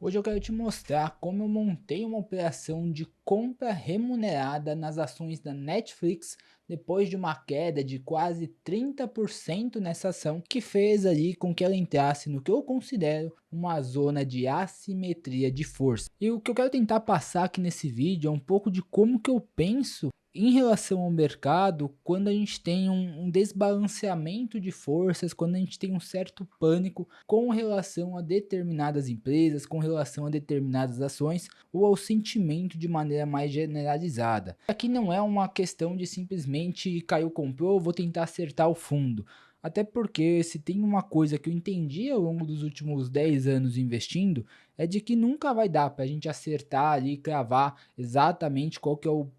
Hoje eu quero te mostrar como eu montei uma operação de compra remunerada nas ações da Netflix depois de uma queda de quase 30% nessa ação, que fez ali com que ela entrasse no que eu considero uma zona de assimetria de força. E o que eu quero tentar passar aqui nesse vídeo é um pouco de como que eu penso em relação ao mercado, quando a gente tem um desbalanceamento de forças, quando a gente tem um certo pânico com relação a determinadas empresas, com relação a determinadas ações, ou ao sentimento de maneira mais generalizada. Aqui não é uma questão de simplesmente caiu, comprou, vou tentar acertar o fundo. Até porque se tem uma coisa que eu entendi ao longo dos últimos 10 anos investindo, é de que nunca vai dar para a gente acertar ali, cravar exatamente qual que é o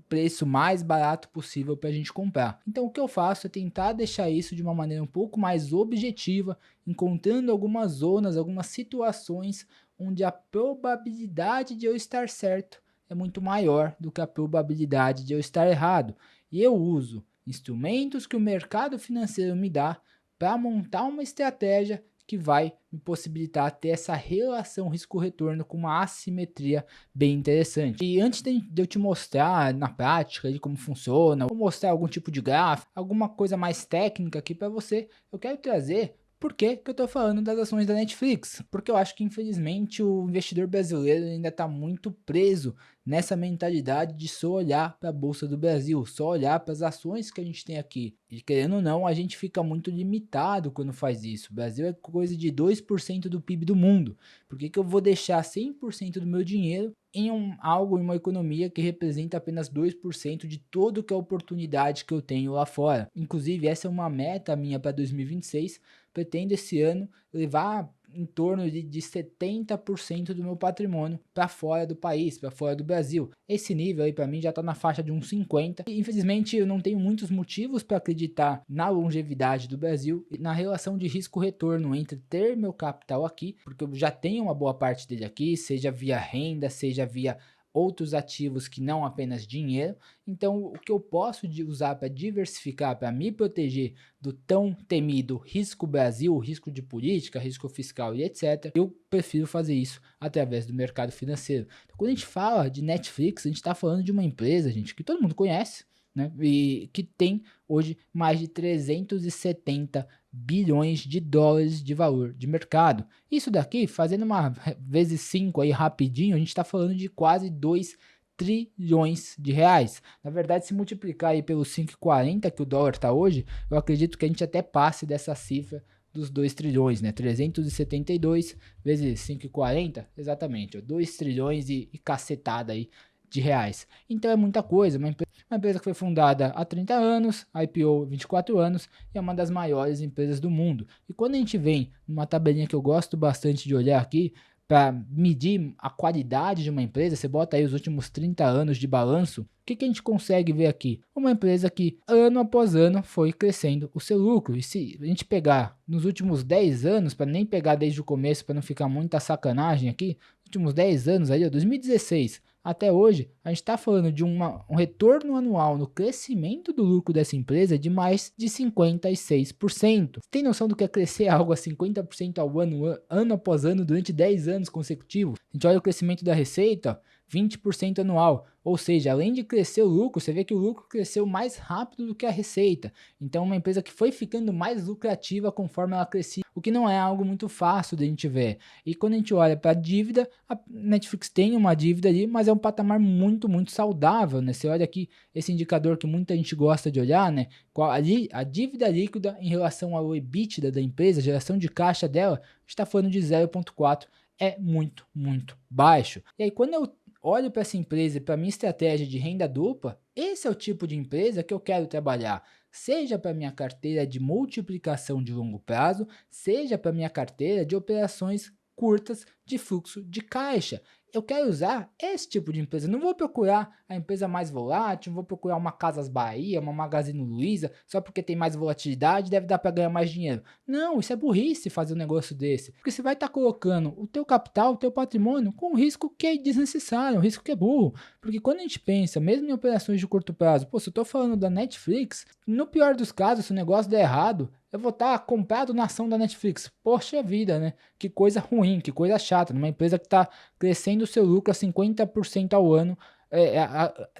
preço mais barato possível para a gente comprar. Então o que eu faço é tentar deixar isso de uma maneira um pouco mais objetiva, encontrando algumas zonas, algumas situações onde a probabilidade de eu estar certo é muito maior do que a probabilidade de eu estar errado. E eu uso instrumentos que o mercado financeiro me dá para montar uma estratégia que vai me possibilitar ter essa relação risco-retorno com uma assimetria bem interessante. E antes de eu te mostrar na prática de como funciona, vou mostrar algum tipo de gráfico, alguma coisa mais técnica aqui para você, eu quero trazer por que eu estou falando das ações da Netflix. Porque eu acho que infelizmente o investidor brasileiro ainda está muito preso nessa mentalidade de só olhar para a Bolsa do Brasil, só olhar para as ações que a gente tem aqui. E querendo ou não, a gente fica muito limitado quando faz isso. O Brasil é coisa de 2% do PIB do mundo. Por que eu vou deixar 100% do meu dinheiro em algo, em uma economia que representa apenas 2% de todo que é a oportunidade que eu tenho lá fora? Inclusive, essa é uma meta minha para 2026. Pretendo esse ano levar em torno de 70% do meu patrimônio para fora do país, para fora do Brasil. Esse nível aí para mim já está na faixa de uns 50. E, infelizmente eu não tenho muitos motivos para acreditar na longevidade do Brasil e na relação de risco-retorno entre ter meu capital aqui, porque eu já tenho uma boa parte dele aqui, seja via renda, seja via outros ativos que não apenas dinheiro. Então o que eu posso usar para diversificar, para me proteger do tão temido risco Brasil, risco de política, risco fiscal e etc, eu prefiro fazer isso através do mercado financeiro. Então, quando a gente fala de Netflix, a gente está falando de uma empresa, gente, que todo mundo conhece, né? E que tem hoje mais de 370 bilhões de dólares de valor de mercado. Isso daqui, fazendo uma vezes 5 aí rapidinho, a gente está falando de quase 2 trilhões de reais. Na verdade, se multiplicar aí pelos 5,40 que o dólar está hoje, eu acredito que a gente até passe dessa cifra dos 2 trilhões, né? 372 vezes 5,40, exatamente, ó, 2 trilhões e cacetada aí de reais. Então é muita coisa, uma empresa que foi fundada há 30 anos, IPO 24 anos e é uma das maiores empresas do mundo. E quando a gente vem numa tabelinha que eu gosto bastante de olhar aqui, para medir a qualidade de uma empresa, você bota aí os últimos 30 anos de balanço, o que a gente consegue ver aqui? Uma empresa que ano após ano foi crescendo o seu lucro. E se a gente pegar nos últimos 10 anos, para nem pegar desde o começo, para não ficar muita sacanagem aqui, últimos 10 anos aí, 2016 até hoje, a gente está falando de um retorno anual no crescimento do lucro dessa empresa de mais de 56%. Você tem noção do que é crescer algo a 50% ao ano após ano, durante 10 anos consecutivos? A gente olha o crescimento da receita, 20% anual. Ou seja, além de crescer o lucro, você vê que o lucro cresceu mais rápido do que a receita. Então, uma empresa que foi ficando mais lucrativa conforme ela crescia, o que não é algo muito fácil de a gente ver. E quando a gente olha para a dívida, a Netflix tem uma dívida ali, mas é um patamar muito, muito saudável, né? Você olha aqui esse indicador que muita gente gosta de olhar, né? Ali, a dívida líquida em relação ao EBITDA da empresa, a geração de caixa dela, está falando de 0,4, é muito, muito baixo. E aí, quando eu olho para essa empresa e para minha estratégia de renda dupla, esse é o tipo de empresa que eu quero trabalhar. Seja para minha carteira de multiplicação de longo prazo, seja para minha carteira de operações curtas de fluxo de caixa. Eu quero usar esse tipo de empresa. Não vou procurar a empresa mais volátil, não vou procurar uma Casas Bahia, uma Magazine Luiza, só porque tem mais volatilidade, deve dar para ganhar mais dinheiro. Não, isso é burrice fazer um negócio desse. Porque você vai estar colocando o teu capital, o teu patrimônio com um risco que é desnecessário, um risco que é burro. Porque quando a gente pensa, mesmo em operações de curto prazo, pô, se eu estou falando da Netflix, no pior dos casos, se o negócio der errado, eu vou estar comprado na ação da Netflix. Poxa vida, né? Que coisa ruim, que coisa chata. Numa empresa que está crescendo o seu lucro a 50% ao ano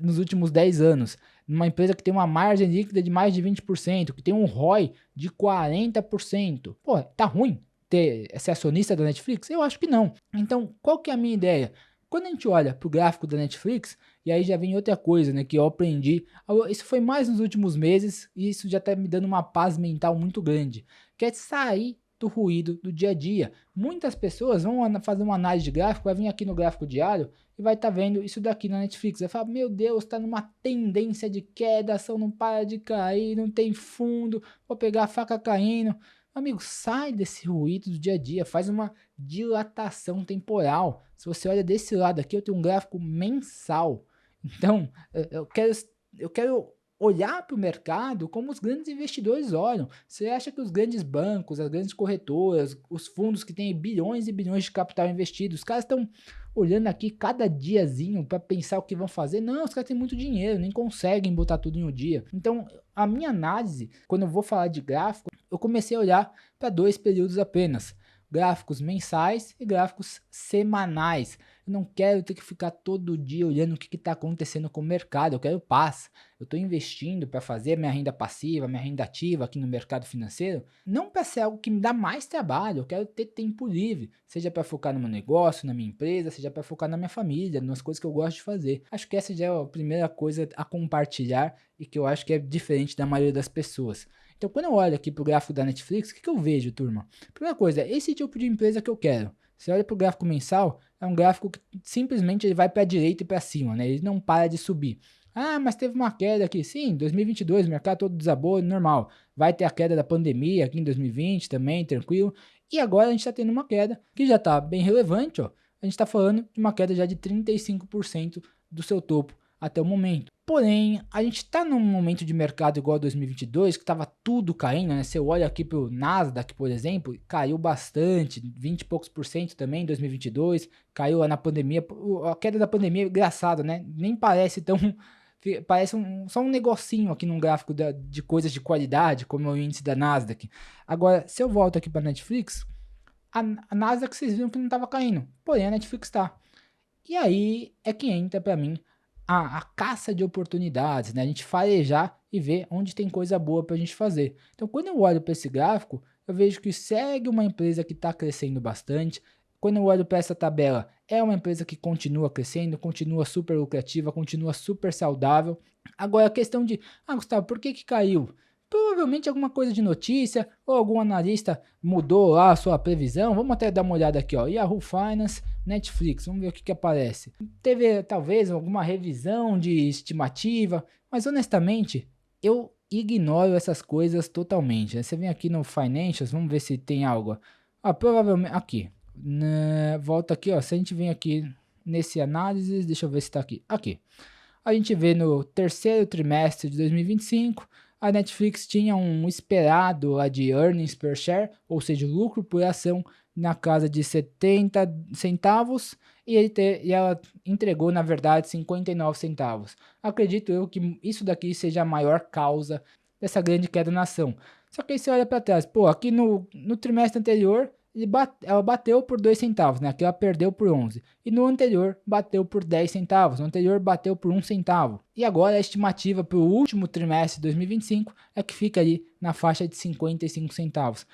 nos últimos 10 anos. Numa empresa que tem uma margem líquida de mais de 20%, que tem um ROI de 40%. Pô, tá ruim ser acionista da Netflix? Eu acho que não. Então, qual que é a minha ideia? Quando a gente olha para o gráfico da Netflix, e aí já vem outra coisa, né, que eu aprendi, isso foi mais nos últimos meses, e isso já está me dando uma paz mental muito grande, que é sair do ruído do dia a dia. Muitas pessoas vão fazer uma análise de gráfico, vai vir aqui no gráfico diário e vai estar vendo isso daqui na Netflix. Vai falar, meu Deus, está numa tendência de queda, a ação não para de cair, não tem fundo, vou pegar a faca caindo. Amigo, sai desse ruído do dia a dia, faz uma dilatação temporal. Se você olha desse lado aqui, eu tenho um gráfico mensal. Então, eu quero olhar para o mercado como os grandes investidores olham. Você acha que os grandes bancos, as grandes corretoras, os fundos que têm bilhões e bilhões de capital investido, os caras estão olhando aqui cada diazinho para pensar o que vão fazer? Não, os caras têm muito dinheiro, nem conseguem botar tudo em um dia. Então, a minha análise, quando eu vou falar de gráfico, eu comecei a olhar para 2 períodos apenas. Gráficos mensais e gráficos semanais. Eu não quero ter que ficar todo dia olhando o que está acontecendo com o mercado. Eu quero paz. Eu estou investindo para fazer minha renda passiva, minha renda ativa aqui no mercado financeiro, não para ser algo que me dá mais trabalho. Eu quero ter tempo livre, seja para focar no meu negócio, na minha empresa, seja para focar na minha família, nas coisas que eu gosto de fazer. Acho que essa já é a primeira coisa a compartilhar e que eu acho que é diferente da maioria das pessoas. Então, quando eu olho aqui para o gráfico da Netflix, o que eu vejo, turma? Primeira coisa, esse tipo de empresa que eu quero. Você olha para o gráfico mensal, é um gráfico que simplesmente ele vai para a direita e para cima, né? Ele não para de subir. Ah, mas teve uma queda aqui. Sim, 2022, o mercado todo desabou, normal. Vai ter a queda da pandemia aqui em 2020 também, tranquilo. E agora a gente está tendo uma queda que já está bem relevante, ó. A gente está falando de uma queda já de 35% do seu topo até o momento. Porém, a gente está num momento de mercado igual a 2022, que estava tudo caindo, né? Você olha aqui para o Nasdaq, por exemplo, caiu bastante, 20 e poucos por cento também em 2022, caiu lá na pandemia. A queda da pandemia é engraçado, né? Nem parece tão... Parece só um negocinho aqui num gráfico de coisas de qualidade, como é o índice da Nasdaq. Agora, se eu volto aqui para a Netflix, a Nasdaq vocês viram que não estava caindo, porém a Netflix está. E aí é que entra para mim a caça de oportunidades, né? A gente farejar e ver onde tem coisa boa para a gente fazer. Então, quando eu olho para esse gráfico, eu vejo que segue uma empresa que está crescendo bastante. Quando eu olho para essa tabela, é uma empresa que continua crescendo, continua super lucrativa, continua super saudável. Agora, a questão de, Gustavo, por que caiu? Provavelmente alguma coisa de notícia ou algum analista mudou lá a sua previsão. Vamos até dar uma olhada aqui, ó. Yahoo Finance, Netflix, vamos ver o que aparece. Teve talvez alguma revisão de estimativa, mas honestamente eu ignoro essas coisas totalmente, né? Você vem aqui no Financials, vamos ver se tem algo. Provavelmente aqui. Volta aqui, ó. Se a gente vem aqui nesse análise, deixa eu ver se está aqui. Aqui. A gente vê no terceiro trimestre de 2025, a Netflix tinha um esperado lá de earnings per share, ou seja, lucro por ação na casa de 70 centavos e ela entregou, na verdade, 59 centavos. Acredito eu que isso daqui seja a maior causa dessa grande queda na ação. Só que aí você olha para trás, pô, aqui no trimestre anterior ela bateu por 2 centavos, né? Aqui ela perdeu por 11. E no anterior bateu por 10 centavos, no anterior bateu por 1 centavo. E agora a estimativa para o último trimestre de 2025 é que fica ali na faixa de 55 centavos.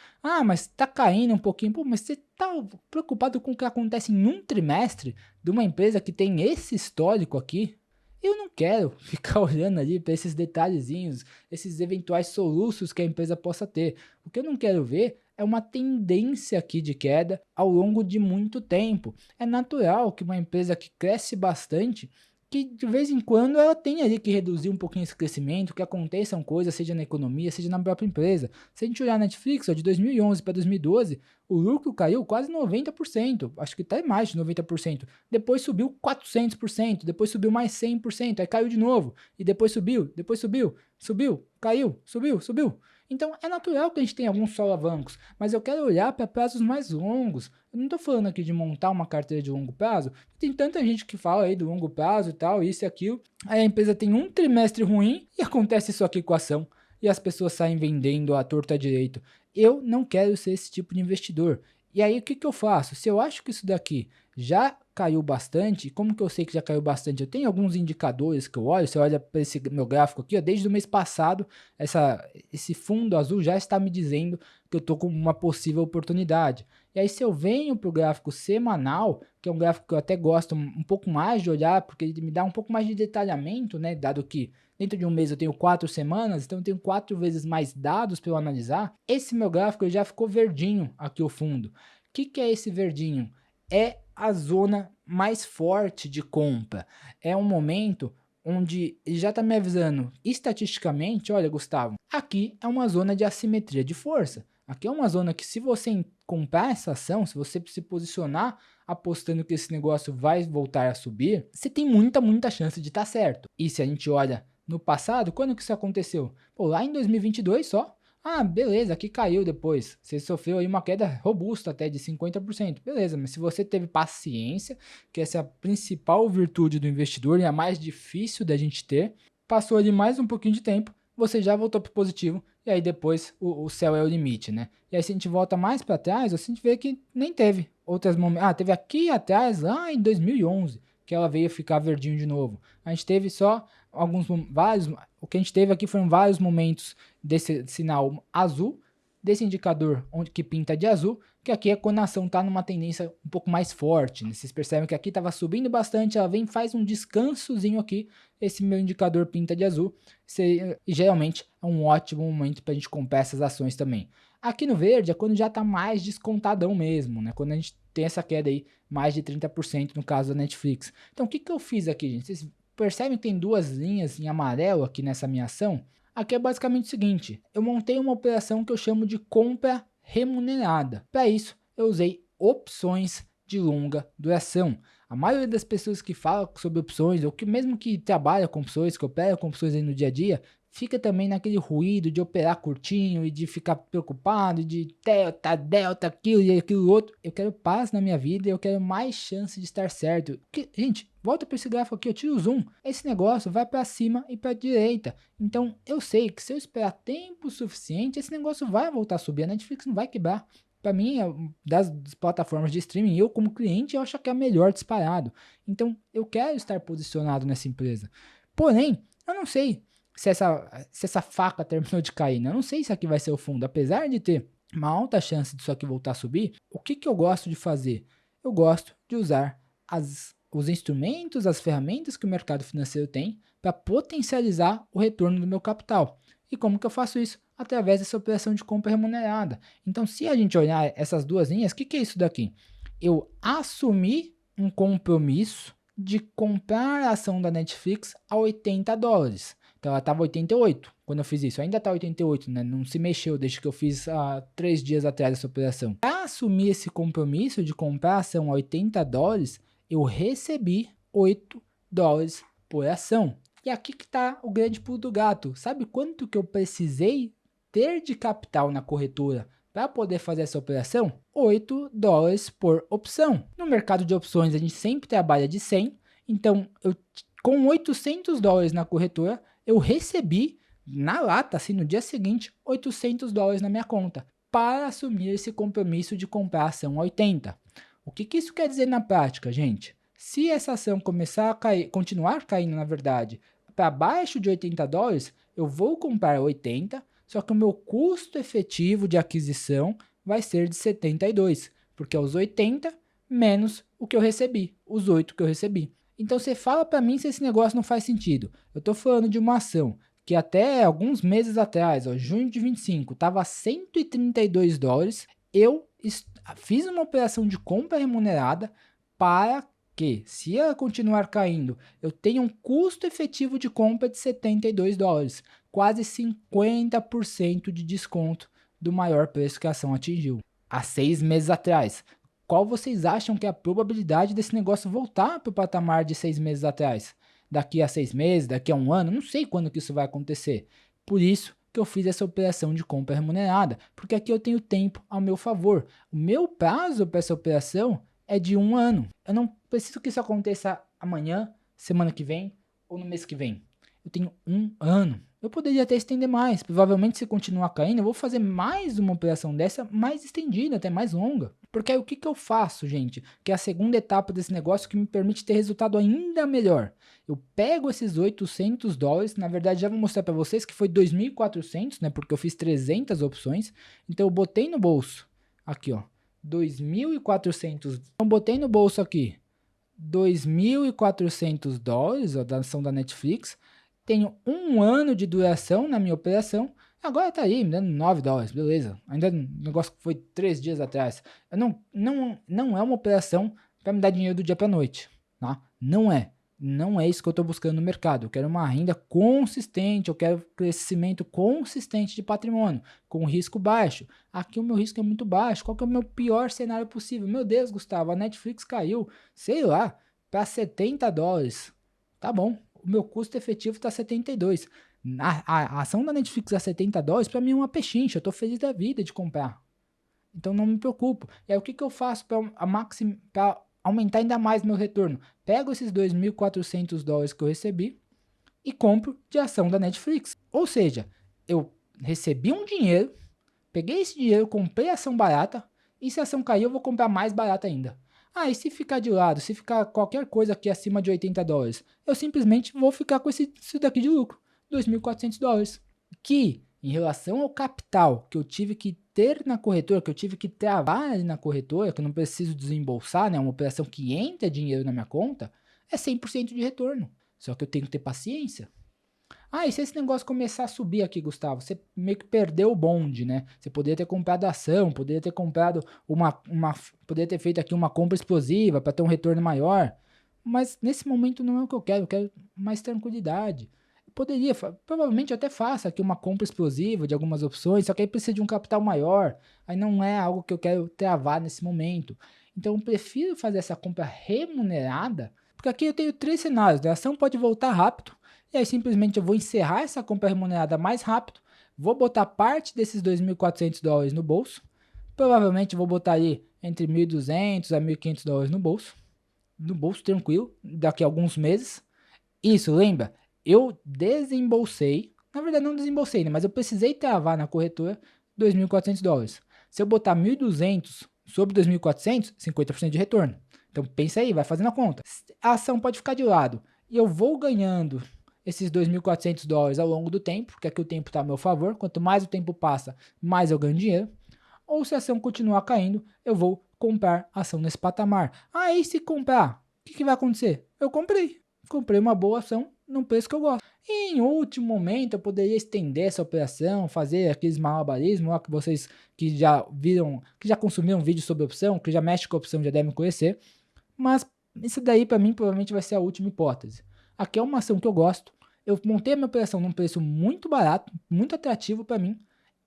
Mas tá caindo um pouquinho. Pô, mas você tá preocupado com o que acontece em um trimestre de uma empresa que tem esse histórico aqui? Eu não quero ficar olhando ali para esses detalhezinhos, esses eventuais soluços que a empresa possa ter. O que eu não quero ver é uma tendência aqui de queda ao longo de muito tempo. É natural que uma empresa que cresce bastante, que de vez em quando ela tenha ali que reduzir um pouquinho esse crescimento, que aconteçam coisas, seja na economia, seja na própria empresa. Se a gente olhar a Netflix, ó, de 2011 para 2012, o lucro caiu quase 90%, acho que até mais de 90%. Depois subiu 400%, depois subiu mais 100%, aí caiu de novo, e depois subiu, subiu, caiu, subiu. Então é natural que a gente tenha alguns solavancos, mas eu quero olhar para prazos mais longos. Eu não estou falando aqui de montar uma carteira de longo prazo. Tem tanta gente que fala aí do longo prazo e tal, isso e aquilo. Aí a empresa tem um trimestre ruim e acontece isso aqui com a ação. e as pessoas saem vendendo à torta à direito. Eu não quero ser esse tipo de investidor. E aí o que que eu faço? Se eu acho que isso daqui já caiu bastante, como que eu sei que já caiu bastante? Eu tenho alguns indicadores que eu olho, você olha para esse meu gráfico aqui, ó, desde o mês passado, esse fundo azul já está me dizendo que eu estou com uma possível oportunidade. E aí se eu venho para o gráfico semanal, que é um gráfico que eu até gosto um pouco mais de olhar, porque ele me dá um pouco mais de detalhamento, né, dado que dentro de um mês eu tenho 4 semanas, então eu tenho 4 vezes mais dados para eu analisar. Esse meu gráfico já ficou verdinho aqui o fundo. O que que é esse verdinho? É a zona mais forte de compra. É um momento onde ele já está me avisando estatisticamente, olha Gustavo, aqui é uma zona de assimetria de força. Aqui é uma zona que se você comprar essa ação, se você se posicionar apostando que esse negócio vai voltar a subir, você tem muita chance de estar certo. E se a gente olha no passado, quando que isso aconteceu? Pô, lá em 2022 só. Ah, beleza, aqui caiu depois. Você sofreu aí uma queda robusta até de 50%. Beleza, mas se você teve paciência, que essa é a principal virtude do investidor e a mais difícil da gente ter, passou ali mais um pouquinho de tempo, você já voltou para o positivo e aí depois o céu é o limite, né? E aí se a gente volta mais para trás, a gente vê que nem teve outras momentos. Ah, teve aqui atrás, lá em 2011, que ela veio ficar verdinho de novo. A gente teve só vários, o que a gente teve aqui foram vários momentos desse sinal azul, desse indicador que pinta de azul, que aqui é quando a ação está numa tendência um pouco mais forte, né? Vocês percebem que aqui estava subindo bastante, ela vem faz um descansozinho aqui, esse meu indicador pinta de azul, e geralmente é um ótimo momento para a gente comprar essas ações também. Aqui no verde é quando já está mais descontadão mesmo, né? Quando a gente tem essa queda aí, mais de 30% no caso da Netflix. Então o que que eu fiz aqui, gente? Vocês percebem que tem duas linhas em amarelo aqui nessa minha ação? Aqui é basicamente o seguinte, eu montei uma operação que eu chamo de compra remunerada. Para isso, eu usei opções de longa duração. A maioria das pessoas que falam sobre opções, ou que mesmo que trabalha com opções, que opera com opções aí no dia a dia, fica também naquele ruído de operar curtinho e de ficar preocupado, de delta, aquilo e aquilo outro. Eu quero paz na minha vida e eu quero mais chance de estar certo. Porque, gente, volta para esse gráfico aqui, eu tiro o zoom. Esse negócio vai para cima e para direita. Então, eu sei que se eu esperar tempo suficiente, esse negócio vai voltar a subir. A Netflix não vai quebrar. Para mim, das plataformas de streaming, eu como cliente, eu acho que é a melhor disparado. Então, eu quero estar posicionado nessa empresa. Porém, eu não sei se essa faca terminou de cair, né? Eu não sei se aqui vai ser o fundo. Apesar de ter uma alta chance disso aqui voltar a subir, o que que eu gosto de fazer? Eu gosto de usar os instrumentos, as ferramentas que o mercado financeiro tem para potencializar o retorno do meu capital. E como que eu faço isso? Através dessa operação de compra remunerada. Então, se a gente olhar essas duas linhas, o que que é isso daqui? Eu assumi um compromisso de comprar a ação da Netflix a $80. Então ela estava 88 quando eu fiz isso. Ainda está 88, né? Não se mexeu desde que eu fiz há 3 dias atrás essa operação. Para assumir esse compromisso de comprar a ação a $80, eu recebi $8 por ação. E aqui que está o grande pulo do gato. Sabe quanto que eu precisei ter de capital na corretora para poder fazer essa operação? $8 por opção. No mercado de opções a gente sempre trabalha de 100. Então, com $800 na corretora, eu recebi na lata, assim, no dia seguinte, $800 na minha conta para assumir esse compromisso de comprar a ação a 80. O que que isso quer dizer na prática, gente? Se essa ação começar a cair, continuar caindo, na verdade, para baixo de $80, eu vou comprar 80, só que o meu custo efetivo de aquisição vai ser de 72, porque é os 80 menos o que eu recebi, os 8 que eu recebi. Então você fala para mim se esse negócio não faz sentido. Eu estou falando de uma ação que até alguns meses atrás, ó, junho de 25, estava $132. Eu fiz uma operação de compra remunerada para que, se ela continuar caindo, eu tenha um custo efetivo de compra de $72, quase 50% de desconto do maior preço que a ação atingiu. Há 6 meses atrás, qual vocês acham que é a probabilidade desse negócio voltar para o patamar de 6 meses atrás? Daqui a 6 meses, daqui a um ano, não sei quando que isso vai acontecer. Por isso que eu fiz essa operação de compra remunerada, porque aqui eu tenho tempo ao meu favor. O meu prazo para essa operação é de 1 ano. Eu não preciso que isso aconteça amanhã, semana que vem ou no mês que vem. Eu tenho 1 ano. Eu poderia até estender mais, provavelmente se continuar caindo, eu vou fazer mais uma operação dessa, mais estendida, até mais longa. Porque aí o que eu faço, gente? Que é a segunda etapa desse negócio que me permite ter resultado ainda melhor. Eu pego esses 800 dólares, na verdade já vou mostrar para vocês que foi 2.400, né? Porque eu fiz 300 opções, então eu botei no bolso, aqui ó, 2.400, então botei no bolso aqui, 2.400 dólares, ó, da ação da Netflix. Tenho um ano de duração na minha operação. Agora tá aí, me dando 9 dólares, beleza. Ainda um negócio que foi 3 dias atrás. Eu não é uma operação para me dar dinheiro do dia para noite, tá? Não é. Não é isso que eu estou buscando no mercado. Eu quero uma renda consistente, eu quero crescimento consistente de patrimônio, com risco baixo. Aqui o meu risco é muito baixo. Qual que é o meu pior cenário possível? Meu Deus, Gustavo, a Netflix caiu, sei lá, para 70 dólares. Tá bom, o meu custo efetivo está 72. A ação da Netflix a 70 dólares, para mim é uma pechincha, eu estou feliz da vida de comprar. Então não me preocupo. E aí o que eu faço para aumentar ainda mais meu retorno? Pego esses 2.400 dólares que eu recebi e compro de ação da Netflix. Ou seja, eu recebi um dinheiro, peguei esse dinheiro, comprei ação barata, e se a ação cair eu vou comprar mais barata ainda. Ah, e se ficar de lado, se ficar qualquer coisa aqui acima de 80 dólares, eu simplesmente vou ficar com isso daqui de lucro, 2.400 dólares. Que, em relação ao capital que eu tive que ter na corretora, que eu tive que travar ali na corretora, que eu não preciso desembolsar, né, uma operação que entra dinheiro na minha conta, é 100% de retorno. Só que eu tenho que ter paciência. Ah, e se esse negócio começar a subir aqui, Gustavo? Você meio que perdeu o bonde, né? Você poderia ter comprado ação, poderia ter comprado poderia ter feito aqui uma compra explosiva para ter um retorno maior. Mas nesse momento não é o que eu quero mais tranquilidade. Eu poderia, provavelmente eu até faça aqui uma compra explosiva de algumas opções, só que aí precisa de um capital maior. Aí não é algo que eu quero travar nesse momento. Então eu prefiro fazer essa compra remunerada, porque aqui eu tenho 3 cenários, né? A ação pode voltar rápido, e aí simplesmente eu vou encerrar essa compra remunerada mais rápido, vou botar parte desses 2.400 dólares no bolso, provavelmente vou botar aí entre 1.200 a 1.500 dólares no bolso tranquilo, daqui a alguns meses. Isso, lembra? Eu desembolsei, na verdade não desembolsei, né, mas eu precisei travar na corretora 2.400 dólares. Se eu botar 1.200 sobre 2.400, 50% de retorno. Então pensa aí, vai fazendo a conta. A ação pode ficar de lado e eu vou ganhando esses 2.400 dólares ao longo do tempo, porque aqui o tempo está a meu favor, quanto mais o tempo passa, mais eu ganho dinheiro. Ou se a ação continuar caindo, eu vou comprar ação nesse patamar. Aí se comprar, o que vai acontecer? Eu comprei uma boa ação num preço que eu gosto. E em último momento eu poderia estender essa operação, fazer aqueles malabarismos lá que vocês que já viram, que já consumiram vídeo sobre opção, que já mexe com a opção já devem conhecer. Mas isso daí para mim provavelmente vai ser a última hipótese. Aqui é uma ação que eu gosto, eu montei a minha operação num preço muito barato, muito atrativo para mim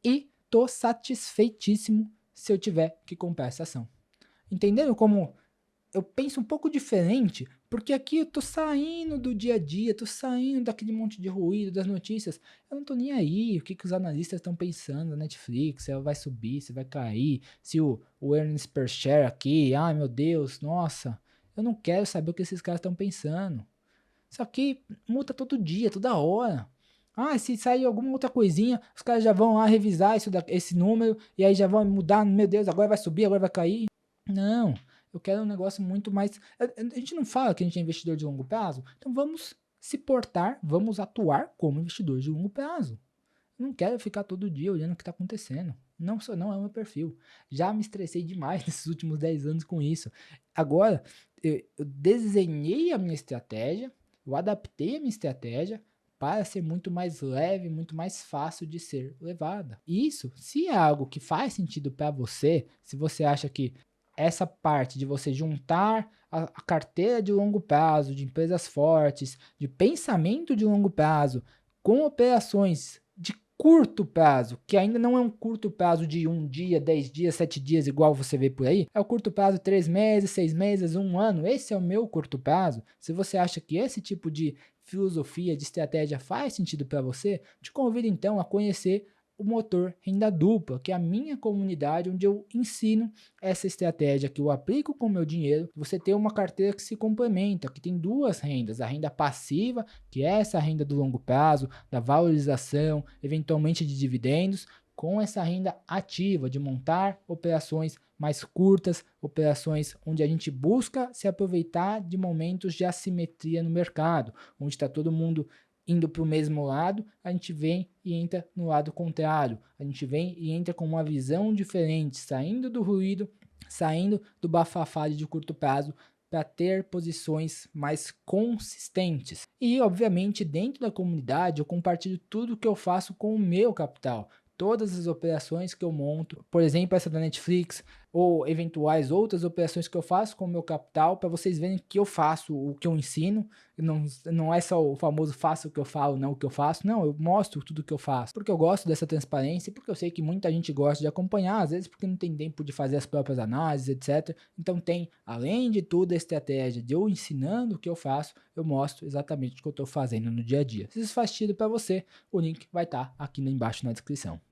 e tô satisfeitíssimo se eu tiver que comprar essa ação. Entenderam como eu penso um pouco diferente? Porque aqui eu tô saindo do dia a dia, tô saindo daquele monte de ruído das notícias. Eu não tô nem aí o que os analistas estão pensando na Netflix, se ela vai subir, se vai cair, se o earnings per share aqui, ai meu Deus, nossa. Eu não quero saber o que esses caras estão pensando. Isso aqui muda todo dia, toda hora. Ah, se sair alguma outra coisinha, os caras já vão lá revisar esse número e aí já vão mudar. Meu Deus, agora vai subir, agora vai cair. Não, eu quero um negócio muito mais. A gente não fala que a gente é investidor de longo prazo, então vamos se portar, vamos atuar como investidor de longo prazo. Eu não quero ficar todo dia olhando o que está acontecendo. Não é o meu perfil. Já me estressei demais nesses últimos 10 anos com isso. Agora, eu desenhei a minha estratégia, eu adaptei a minha estratégia para ser muito mais leve, muito mais fácil de ser levada. Isso, se é algo que faz sentido para você, se você acha que essa parte de você juntar a carteira de longo prazo, de empresas fortes, de pensamento de longo prazo, com operações de curto prazo, que ainda não é um curto prazo de 1 dia, 10 dias, 7 dias, igual você vê por aí, é o curto prazo 3 meses, 6 meses, 1 ano, esse é o meu curto prazo. Se você acha que esse tipo de filosofia, de estratégia faz sentido para você, te convido então a conhecer o motor Renda Dupla, que é a minha comunidade onde eu ensino essa estratégia que eu aplico com o meu dinheiro. Você tem uma carteira que se complementa, que tem duas rendas, a renda passiva, que é essa renda do longo prazo, da valorização, eventualmente de dividendos, com essa renda ativa de montar operações mais curtas, operações onde a gente busca se aproveitar de momentos de assimetria no mercado, onde está todo mundo indo para o mesmo lado, a gente vem e entra no lado contrário, a gente vem e entra com uma visão diferente, saindo do ruído, saindo do bafafá de curto prazo, para ter posições mais consistentes. E, obviamente, dentro da comunidade, eu compartilho tudo que eu faço com o meu capital. Todas as operações que eu monto, por exemplo, essa da Netflix, ou eventuais outras operações que eu faço com o meu capital, para vocês verem que eu faço o que eu ensino, não é só o famoso faça o que eu falo, não o que eu faço, não, eu mostro tudo o que eu faço, porque eu gosto dessa transparência, porque eu sei que muita gente gosta de acompanhar, às vezes porque não tem tempo de fazer as próprias análises, etc. Então tem, além de tudo, a estratégia de eu ensinando o que eu faço, eu mostro exatamente o que eu estou fazendo no dia a dia. Se isso faz sentido para você, o link vai estar aqui embaixo na descrição.